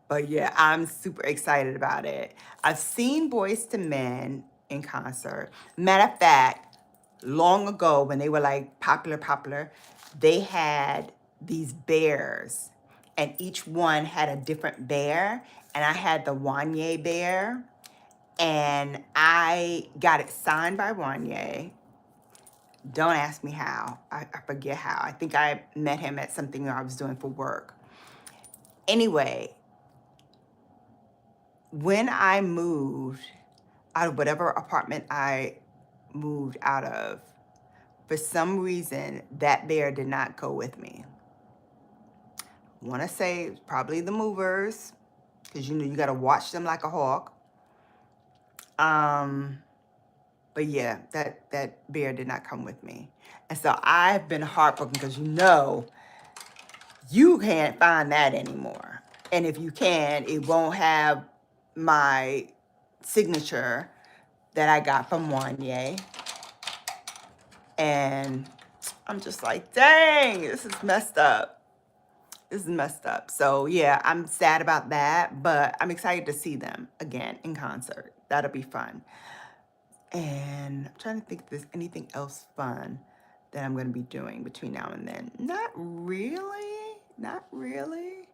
But yeah, I'm super excited about it. I've seen Boys to Men in concert. Matter of fact, long ago when they were like popular, they had these bears, and each one had a different bear. And I had the SunYaY bear, and I got it signed by SunYaY. Don't ask me how. I forget how. I think I met him at something I was doing for work. Anyway, when I moved out of whatever apartment I moved out of, for some reason, that bear did not go with me. I want to say it's probably the movers, because you know you got to watch them like a hawk. But yeah, that bear did not come with me. And so I've been heartbroken, because you know you can't find that anymore. And if you can, it won't have my signature that I got from SunYaY. And I'm just like, dang, this is messed up. This is messed up. So yeah, I'm sad about that, but I'm excited to see them again in concert. That'll be fun. And I'm trying to think if there's anything else fun that I'm going to be doing between now and then. Not really. Not really.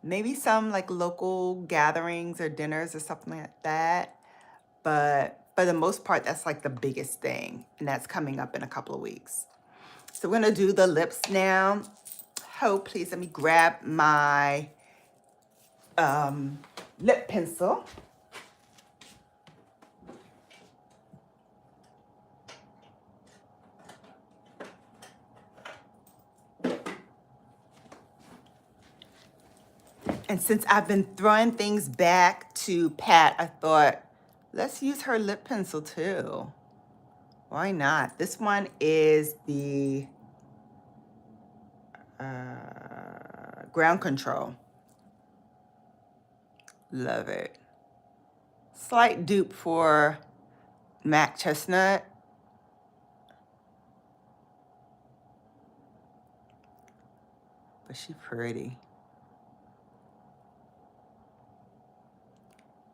Maybe some like local gatherings or dinners or something like that. But for the most part, that's like the biggest thing. And that's coming up in a couple of weeks. So we're going to do the lips now. Oh, please let me grab my lip pencil. And since I've been throwing things back to Pat, I thought, let's use her lip pencil too. Why not? This one is the Ground Control. Love it. Slight dupe for MAC Chestnut. But she pretty.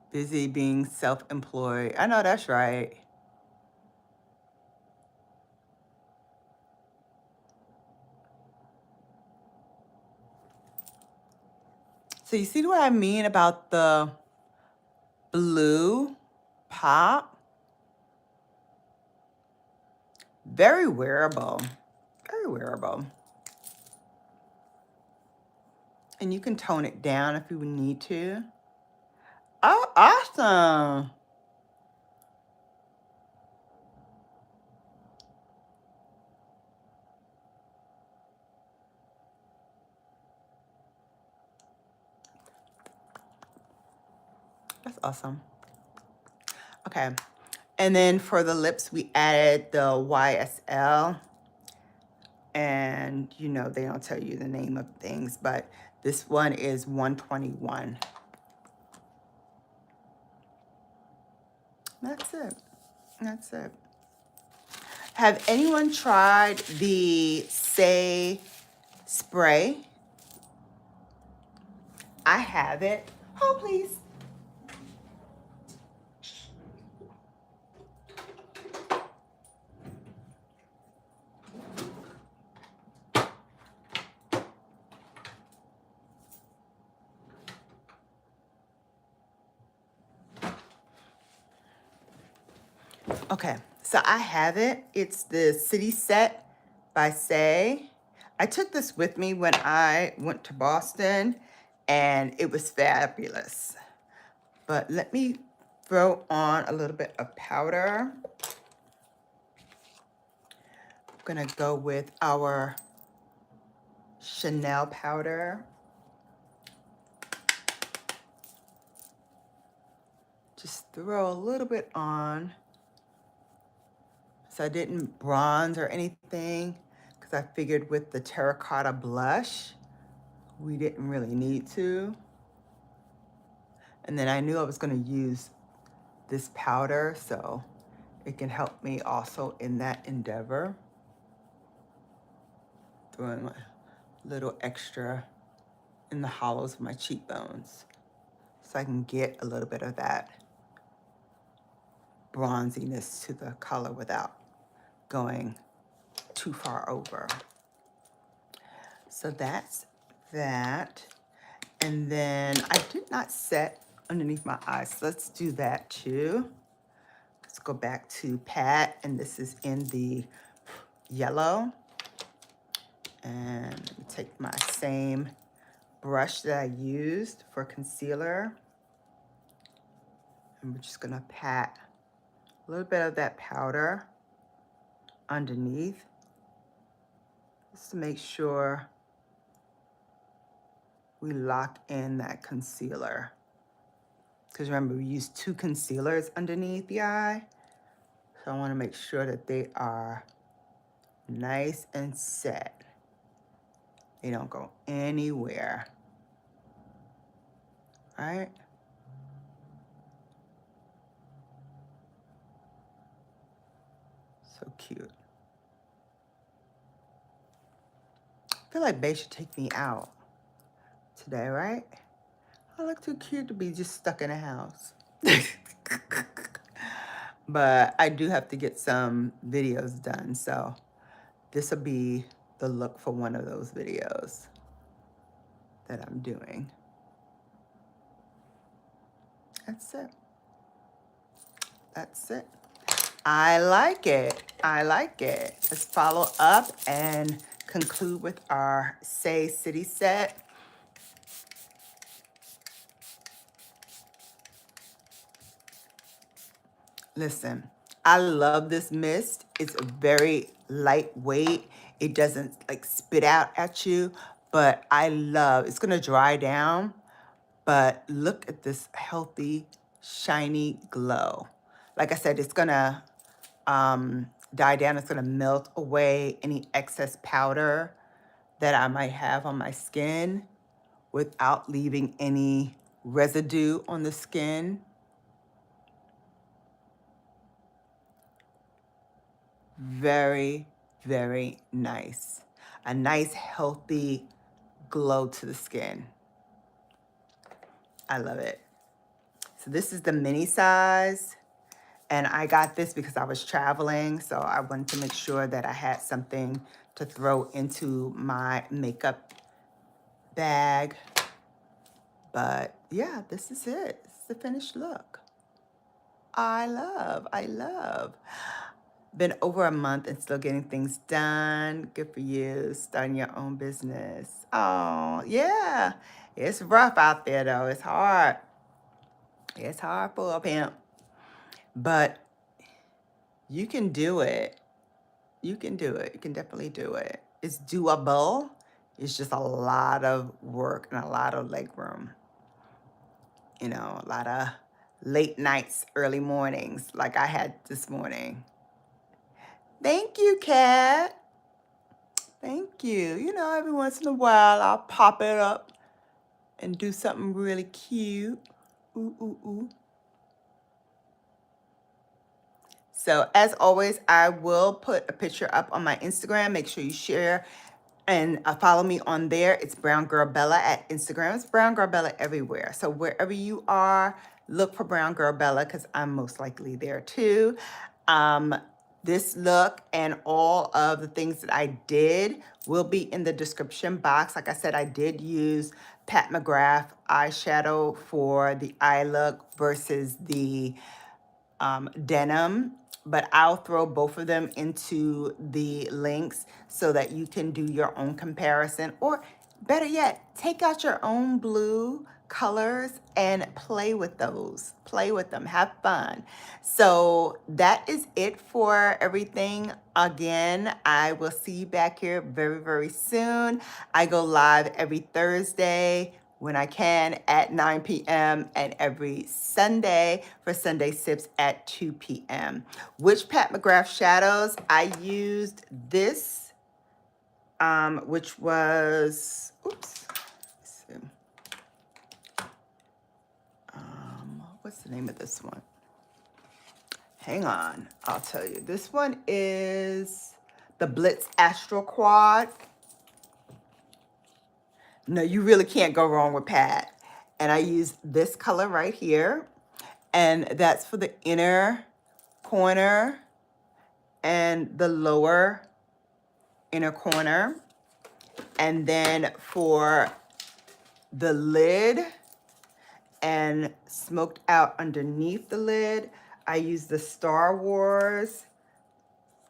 Busy being self-employed. I know that's right. So you see what I mean about the blue pop? Very wearable. Very wearable. And you can tone it down if you need to. Oh, awesome. That's awesome. Okay. And then for the lips, we added the YSL. And, you know, they don't tell you the name of things, but this one is 121. That's it. That's it. Have anyone tried the SunYaY spray? I have it. Oh, please. Okay, so I have it. It's the City Set by SunYaY. I took this with me when I went to Boston, and it was fabulous. But let me throw on a little bit of powder. I'm gonna go with our Chanel powder. Just throw a little bit on. So I didn't bronze or anything because I figured with the terracotta blush, we didn't really need to. And then I knew I was going to use this powder, so it can help me also in that endeavor. Throwing a little extra in the hollows of my cheekbones so I can get a little bit of that bronziness to the color without going too far over. So that's that. And then I did not set underneath my eyes. So let's do that too. Let's go back to Pat, and this is in the yellow. And let me take my same brush that I used for concealer. And we're just gonna pat a little bit of that powder underneath, just to make sure we lock in that concealer. Because remember, we used 2 concealers underneath the eye. So I want to make sure that they are nice and set. They don't go anywhere. All right? So cute. I feel like Bae should take me out today, right? I look too cute to be just stuck in a house. But I do have to get some videos done, so this will be the look for one of those videos that I'm doing. That's it. That's it. I like it. I like it. Let's follow up and conclude with our SunYaY City set. Listen, I love this mist. It's very lightweight. It doesn't like spit out at you, but I love, it's gonna dry down, but look at this healthy, shiny glow. Like I said, it's gonna die down. It's gonna melt away any excess powder that I might have on my skin without leaving any residue on the skin. Very, very nice. A nice, healthy glow to the skin. I love it. So this is the mini size. And I got this because I was traveling. So I wanted to make sure that I had something to throw into my makeup bag. But yeah, this is it. This is the finished look. I love. Been over a month and still getting things done. Good for you, starting your own business. Oh, yeah. It's rough out there though. It's hard. It's hard for a pimp. But you can do it. You can do it. You can definitely do it. It's doable. It's just a lot of work and a lot of leg room. You know, a lot of late nights, early mornings like I had this morning. Thank you, Kat. Thank you. You know, every once in a while, I'll pop it up and do something really cute. Ooh, ooh, ooh. So as always, I will put a picture up on my Instagram. Make sure you share and follow me on there. It's Brown Girl Bella at Instagram. It's Brown Girl Bella everywhere. So wherever you are, look for Brown Girl Bella because I'm most likely there too. This look and all of the things that I did will be in the description box. Like I said, I did use Pat McGrath eyeshadow for the eye look versus the denim. but I'll throw both of them into the links so that you can do your own comparison, or better yet, take out your own blue colors and play with those. Play with them, have fun. So that is it for everything. Again, I will see you back here very, very soon. I go live every Thursday when I can at 9 p.m. and every Sunday for Sunday Sips at 2 p.m. Which Pat McGrath shadows? I used this, which was, oops, let's see. What's the name of this one? Hang on, I'll tell you. This one is the Blitz Astral Quad. No, you really can't go wrong with Pat. And I use this color right here. And that's for the inner corner and the lower inner corner. And then for the lid and smoked out underneath the lid, I use the Star Wars.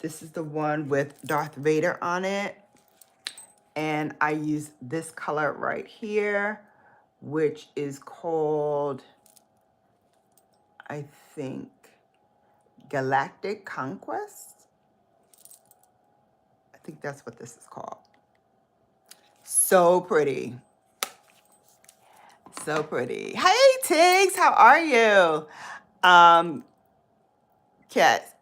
This is the one with Darth Vader on it. And I use this color right here, which is called, I think, Galactic Conquest. I think that's what this is called. So pretty. So pretty. Hey, Tiggs, how are you? Kat,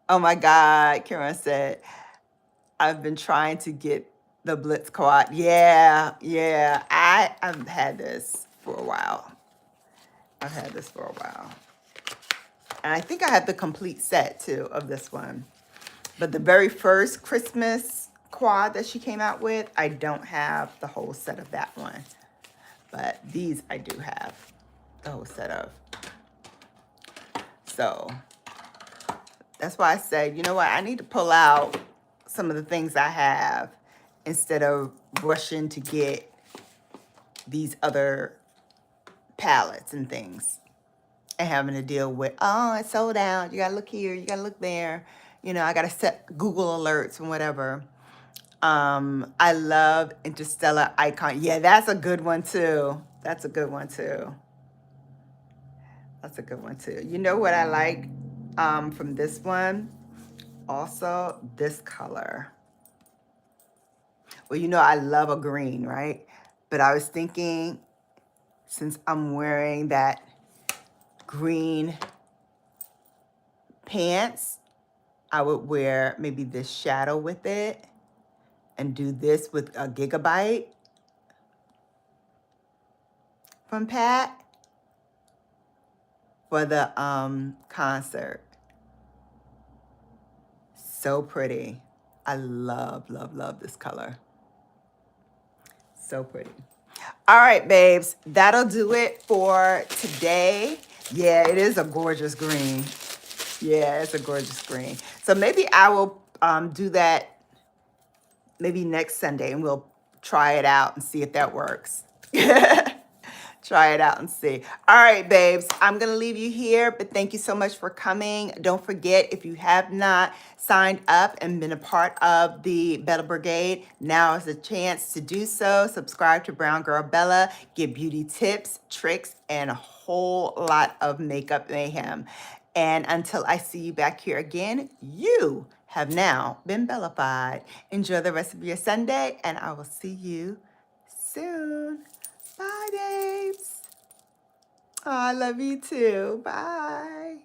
oh my God, Karen said, I've been trying to get the Blitz Quad. Yeah. I've had this for a while. And I think I have the complete set too of this one. But the very first Christmas quad that she came out with, I don't have the whole set of that one. But these I do have the whole set of. So that's why I said, you know what, I need to pull out some of the things I have instead of rushing to get these other palettes and things and having to deal with, oh, it's sold out. You gotta look here, you gotta look there. You know, I gotta set Google alerts and whatever. I love Interstellar Icon. Yeah, that's a good one too. That's a good one too. You know what I like from this one? Also, this color. Well, you know I love a green, right? But I was thinking, since I'm wearing that green pants, I would wear maybe this shadow with it and do this with a Gigabyte from Pat for the concert. So pretty. I love this color. So pretty. All right, babes, that'll do it for today. Yeah, it is a gorgeous green. Yeah, it's a gorgeous green. So maybe I will do that maybe next Sunday and we'll try it out and see if that works. Try it out and see. All right, babes, I'm going to leave you here, but thank you so much for coming. Don't forget, if you have not signed up and been a part of the Bella Brigade, now is the chance to do so. Subscribe to Brown Girl Bella, get beauty tips, tricks, and a whole lot of makeup mayhem. And until I see you back here again, you have now been Bellafied. Enjoy the rest of your Sunday, and I will see you soon. Bye, babes. Oh, I love you too. Bye.